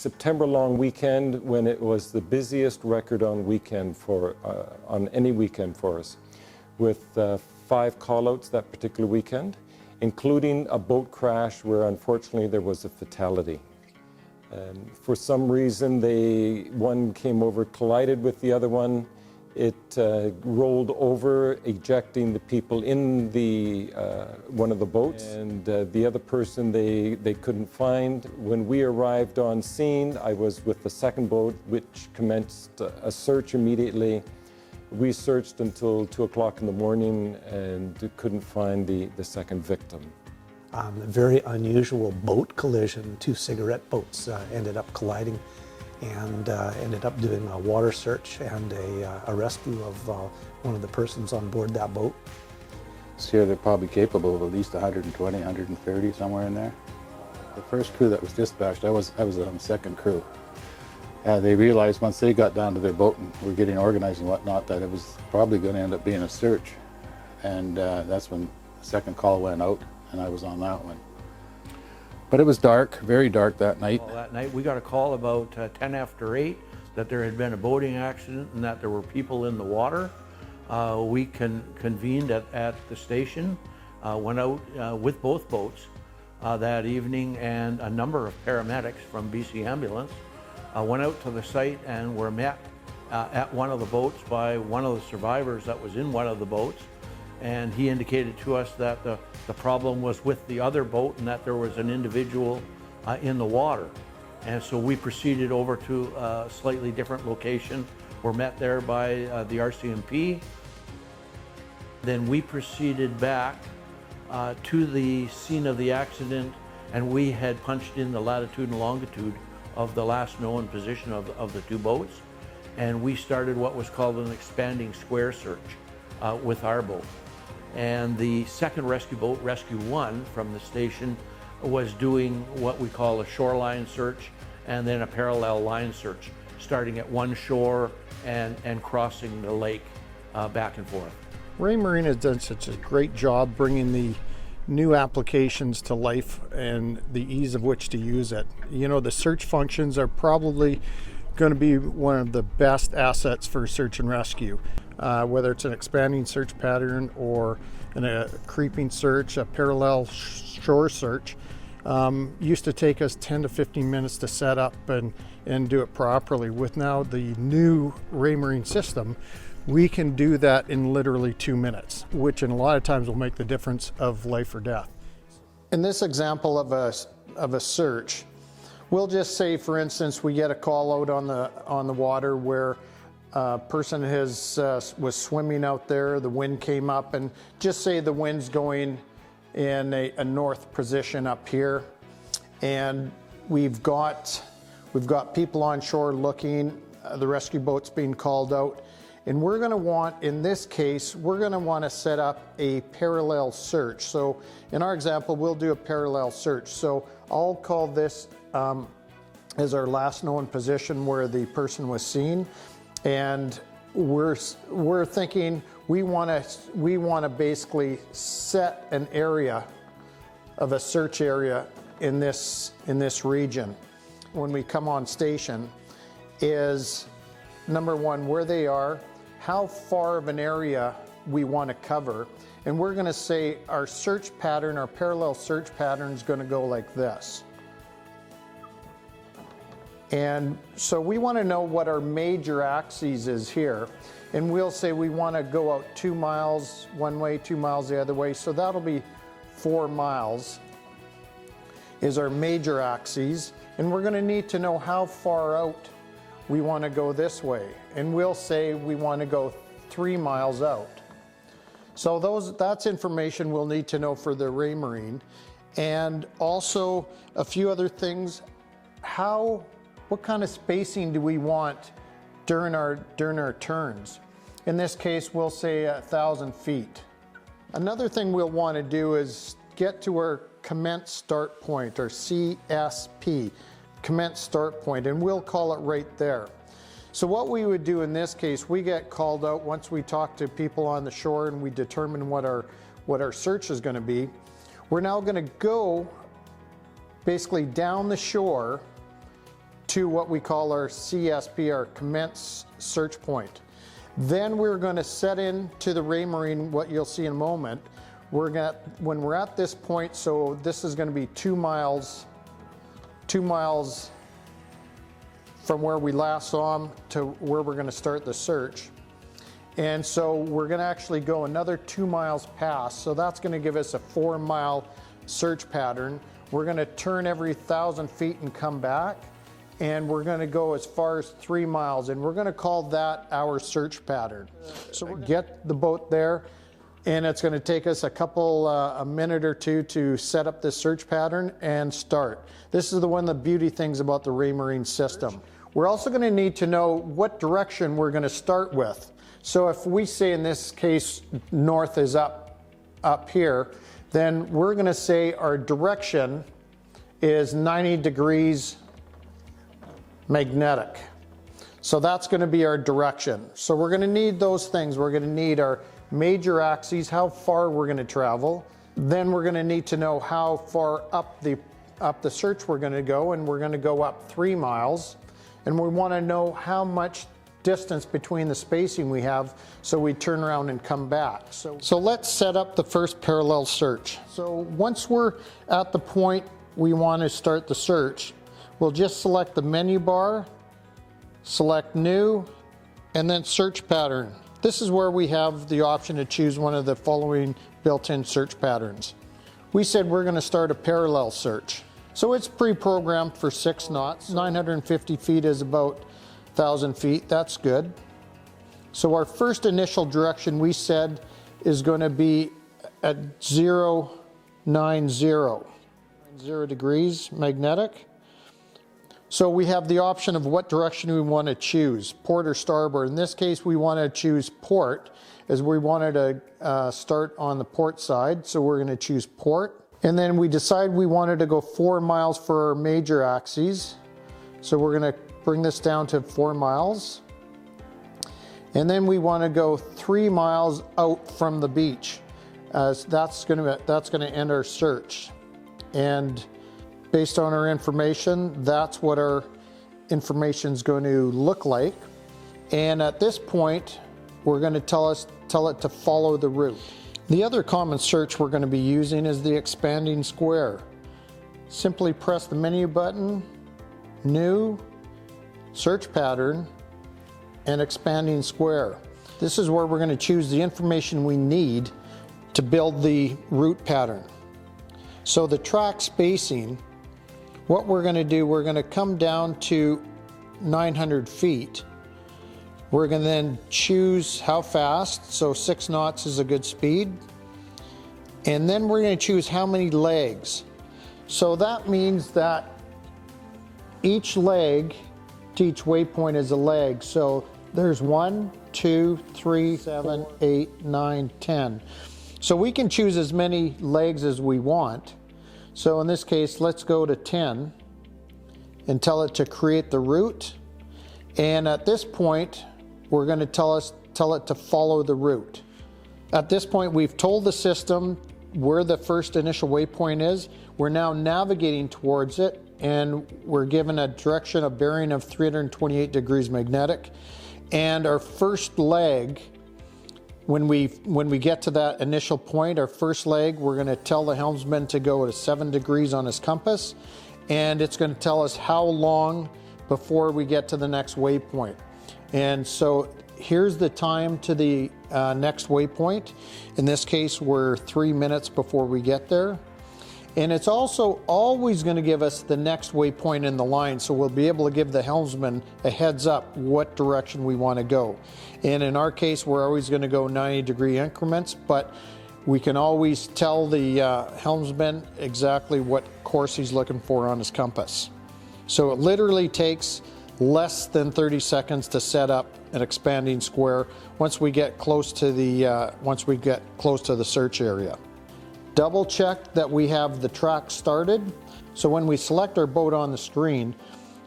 September long weekend when it was the busiest record on any weekend for us, with 5 call-outs that particular weekend, including a boat crash where unfortunately there was a fatality. For some reason, one came over, collided with the other one. It rolled over, ejecting the people in one of the boats, and the other person they couldn't find. When we arrived on scene, I was with the second boat, which commenced a search immediately. We searched until 2 o'clock in the morning and couldn't find the second victim. A very unusual boat collision. 2 cigarette boats ended up colliding, and ended up doing a water search and a rescue of one of the persons on board that boat. So here they're probably capable of at least 120, 130, somewhere in there. The first crew that was dispatched, I was on the second crew. They realized once they got down to their boat and were getting organized and whatnot that it was probably going to end up being a search. And that's when the second call went out, and I was on that one. But it was dark, very dark that night. Well, that night we got a call about 10 after 8 that there had been a boating accident and that there were people in the water. We convened at the station, went out with both boats that evening, and a number of paramedics from BC Ambulance went out to the site and were met at one of the boats by one of the survivors that was in one of the boats. And he indicated to us that the problem was with the other boat and that there was an individual in the water. And so we proceeded over to a slightly different location. We're met there by the RCMP. Then we proceeded back to the scene of the accident, and we had punched in the latitude and longitude of the last known position of the 2 boats. And we started what was called an expanding square search with our boat. And the second rescue boat, Rescue 1 from the station, was doing what we call a shoreline search and then a parallel line search, starting at one shore and crossing the lake back and forth. Raymarine has done such a great job bringing the new applications to life and the ease of which to use it. You know, the search functions are probably going to be one of the best assets for search and rescue. Whether it's an expanding search pattern or a creeping search, a parallel shore search, used to take us 10 to 15 minutes to set up and do it properly. With now the new Raymarine system, we can do that in literally 2 minutes, which in a lot of times will make the difference of life or death. In this example of a search, we'll just say, for instance, we get a call out on the water where a person was swimming out there, the wind came up, and just say the wind's going in a north position up here, and we've got people on shore looking, the rescue boat's being called out, and we're going to want, in this case, we're going to want to set up a parallel search. So in our example, we'll do a parallel search. So I'll call this as our last known position where the person was seen. And we're thinking we want to basically set an area of a search area in this region. When we come on station, is number 1 where they are, how far of an area we want to cover, and we're going to say our search pattern, our parallel search pattern is going to go like this. And so we want to know what our major axes is here. And we'll say we want to go out 2 miles one way, 2 miles the other way. So that'll be 4 miles is our major axes. And we're going to need to know how far out we want to go this way. And we'll say we want to go 3 miles out. So that's information we'll need to know for the Raymarine. And also a few other things. What kind of spacing do we want during our turns? In this case, we'll say 1,000 feet. Another thing we'll want to do is get to our commence start point, or CSP, commence start point, and we'll call it right there. So what we would do in this case, we get called out once we talk to people on the shore and we determine what our search is going to be. We're now going to go basically down the shore to what we call our CSP, our commence search point. Then we're going to set in to the Raymarine, what you'll see in a moment. When we're at this point, so this is going to be 2 miles from where we last saw them to where we're going to start the search. And so we're going to actually go another 2 miles past. So that's going to give us a 4-mile search pattern. We're going to turn every 1,000 feet and come back. And we're going to go as far as 3 miles. And we're going to call that our search pattern. So we'll get the boat there. And it's going to take us a minute or two to set up this search pattern and start. This is one of the beauty things about the Raymarine system. We're also going to need to know what direction we're going to start with. So if we say in this case north is up here, then we're going to say our direction is 90 degrees magnetic. So that's going to be our direction. So we're going to need those things. We're going to need our major axes, how far we're going to travel. Then we're going to need to know how far up the search we're going to go, and we're going to go up 3 miles. And we want to know how much distance between the spacing we have, so we turn around and come back. So let's set up the first parallel search. So once we're at the point we want to start the search, we'll just select the menu bar, select new, and then search pattern. This is where we have the option to choose one of the following built-in search patterns. We said we're going to start a parallel search. So it's pre-programmed for 6 knots. 950 feet is about 1,000 feet. That's good. So our first initial direction we said is going to be at 090. 0 degrees magnetic. So we have the option of what direction we want to choose, port or starboard. In this case, we want to choose port, as we wanted to start on the port side. So we're going to choose port. And then we decide we wanted to go 4 miles for our major axes. So we're going to bring this down to 4 miles. And then we want to go 3 miles out from the beach, as that's going to end our search. And based on our information, that's what our information is going to look like. And at this point, we're going to tell it to follow the route. The other common search we're going to be using is the expanding square. Simply press the menu button, new, search pattern, and expanding square. This is where we're going to choose the information we need to build the route pattern. So the track spacing, what we're going to do, we're going to come down to 900 feet. We're going to then choose how fast, so 6 knots is a good speed. And then we're going to choose how many legs. So that means that each leg to each waypoint is a leg. So there's 1, 2, 3, 7, 8, 9, 10. So we can choose as many legs as we want. So in this case, let's go to 10 and tell it to create the route. And at this point, we're going to tell it to follow the route. At this point, we've told the system where the first initial waypoint is. We're now navigating towards it, and we're given a direction, a bearing of 328 degrees magnetic. And our first leg, when we get to that initial point, our first leg, we're going to tell the helmsman to go to 7 degrees on his compass, and it's going to tell us how long before we get to the next waypoint. And so here's the time to the next waypoint. In this case, we're 3 minutes before we get there. And it's also always going to give us the next waypoint in the line, so we'll be able to give the helmsman a heads up what direction we want to go. And in our case, we're always going to go 90-degree increments, but we can always tell the helmsman exactly what course he's looking for on his compass. So it literally takes less than 30 seconds to set up an expanding square once we get close to the search area. Double check that we have the track started. So when we select our boat on the screen,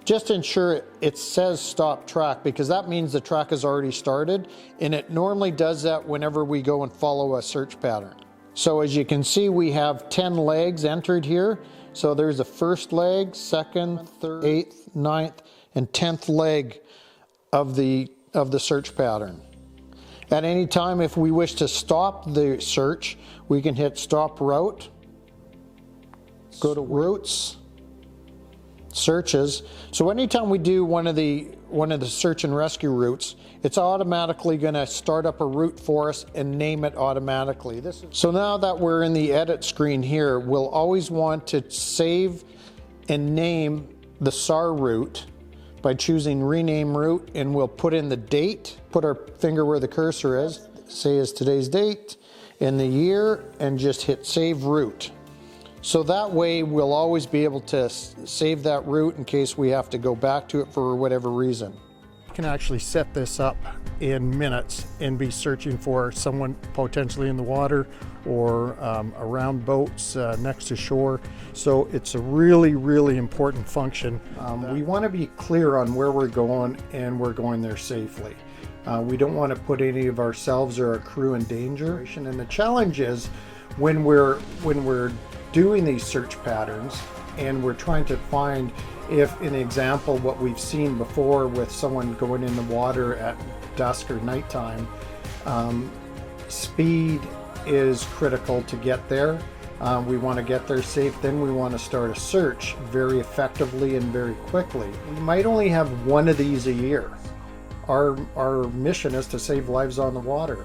just ensure it says stop track, because that means the track has already started, and it normally does that whenever we go and follow a search pattern. So as you can see, we have 10 legs entered here. So there's the first leg, second, third, 8th, 9th, and 10th leg of the search pattern. At any time, if we wish to stop the search, we can hit stop route, go to routes, searches. So anytime we do one of the search and rescue routes, it's automatically going to start up a route for us and name it automatically. So now that we're in the edit screen here, we'll always want to save and name the SAR route by choosing rename route, and we'll put in the date, put our finger where the cursor is, say is today's date, and the year, and just hit save route. So that way we'll always be able to save that route in case we have to go back to it for whatever reason. You can actually set this up in minutes and be searching for someone potentially in the water or around boats next to shore. So it's a really, really important function. We want to be clear on where we're going, and we're going there safely. We don't want to put any of ourselves or our crew in danger. And the challenge is when we're doing these search patterns and we're trying to find, if in example what we've seen before with someone going in the water at dusk or nighttime, speed is critical to get there. We want to get there safe, then we want to start a search very effectively and very quickly. We might only have one of these a year. Our mission is to save lives on the water.